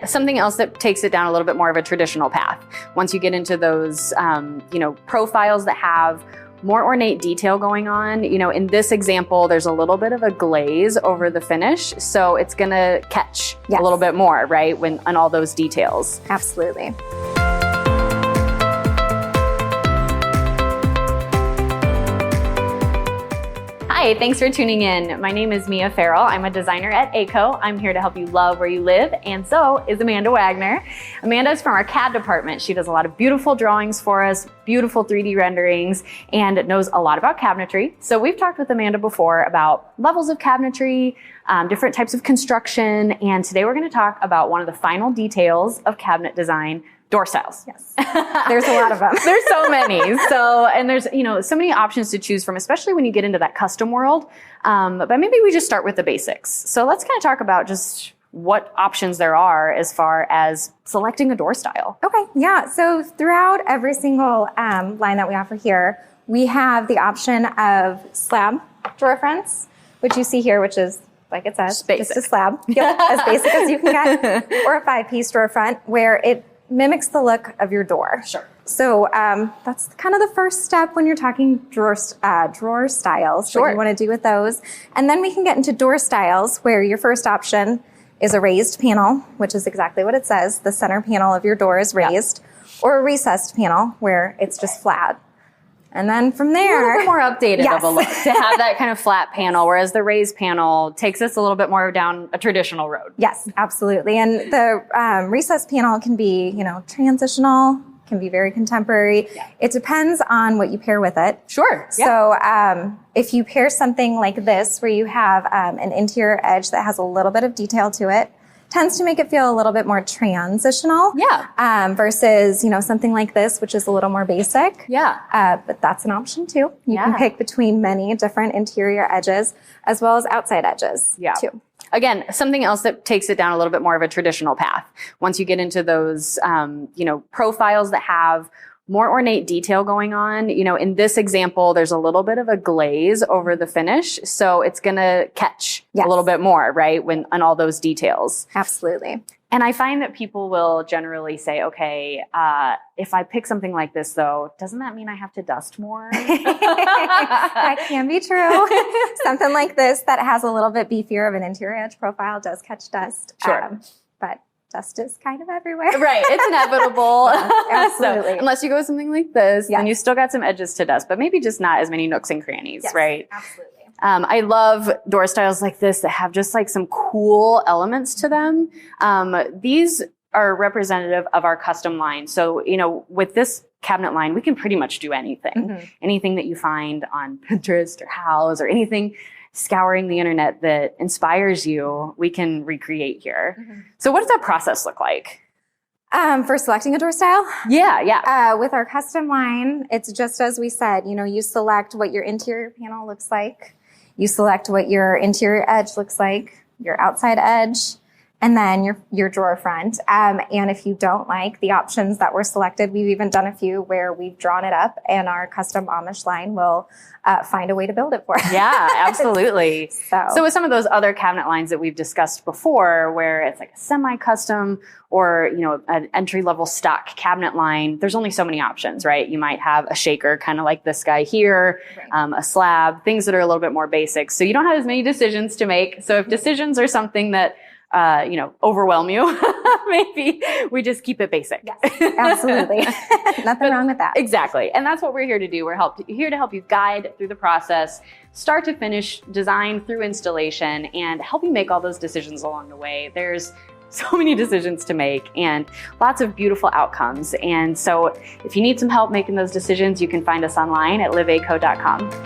something else that takes it down a little bit more of a traditional path. Once you get into those, profiles that have more ornate detail going on, in this example, there's a little bit of a glaze over the finish. So it's gonna catch a little bit more, right? On all those details. Absolutely. Hi, thanks for tuning in. My name is Mia Farrell. I'm a designer at ACO. I'm here to help you love where you live, and so is Amanda Wagoner. Amanda is from our CAD department. She does a lot of beautiful drawings for us, beautiful 3D renderings, and knows a lot about cabinetry. So we've talked with Amanda before about levels of cabinetry, different types of construction, and today we're going to talk about one of the final details of cabinet design, door styles. Yes, there's a lot of them. There's so many. And there's, so many options to choose from, especially when you get into that custom world. But maybe we just start with the basics. So let's kind of talk about just what options there are as far as selecting a door style. Okay, yeah. So throughout every single line that we offer here, we have the option of slab drawer fronts, which you see here, which is, like it says, just a slab. Yep, as basic as you can get. Or a 5-piece drawer front where it mimics the look of your door. Sure. So that's kind of the first step when you're talking drawer styles. Sure. What you want to do with those. And then we can get into door styles where your first option is a raised panel, which is exactly what it says. The center panel of your door is raised. Or a recessed panel where it's just flat. And then from there, a little bit more updated of a look to have that kind of flat panel, whereas the raised panel takes us a little bit more down a traditional road. Yes, absolutely. And the recessed panel can be, transitional, can be very contemporary. Yeah. It depends on what you pair with it. Sure. So if you pair something like this, where you have an interior edge that has a little bit of detail to it, tends to make it feel a little bit more transitional. Yeah. Versus, something like this, which is a little more basic. Yeah. But that's an option too. You can pick between many different interior edges as well as outside edges too. Again, something else that takes it down a little bit more of a traditional path. Once you get into those, profiles that have more ornate detail going on, in this example, there's a little bit of a glaze over the finish. So it's going to catch a little bit more, right? On all those details. Absolutely. And I find that people will generally say, okay, if I pick something like this though, doesn't that mean I have to dust more? That can be true. Something like this that has a little bit beefier of an interior edge profile does catch dust. Sure. But dust is kind of everywhere. Right. It's inevitable. Yes, absolutely. So, unless you go with something like this, then you still got some edges to dust, but maybe just not as many nooks and crannies, right? Absolutely. I love door styles like this that have just like some cool elements to them. These are representative of our custom line. So, with this cabinet line, we can pretty much do anything. Mm-hmm. Anything that you find on Pinterest or Houzz or anything scouring the internet that inspires you, we can recreate here. Mm-hmm. So what does that process look like? For selecting a door style? Yeah. With our custom line, it's just as we said, you select what your interior panel looks like. You select what your interior edge looks like, your outside edge, and then your drawer front. And if you don't like the options that were selected, we've even done a few where we've drawn it up and our custom Amish line will find a way to build it for us. Yeah, absolutely. So with some of those other cabinet lines that we've discussed before, where it's like a semi-custom or, an entry-level stock cabinet line, there's only so many options, right? You might have a shaker, kind of like this guy here, a slab, things that are a little bit more basic. So you don't have as many decisions to make. So if decisions are something that overwhelm you, maybe we just keep it basic. Yes, absolutely. Nothing wrong with that. Exactly. And that's what we're here to do. We're here to help you guide through the process, start to finish, design through installation, and help you make all those decisions along the way. There's so many decisions to make and lots of beautiful outcomes. And so if you need some help making those decisions, you can find us online at liveaco.com.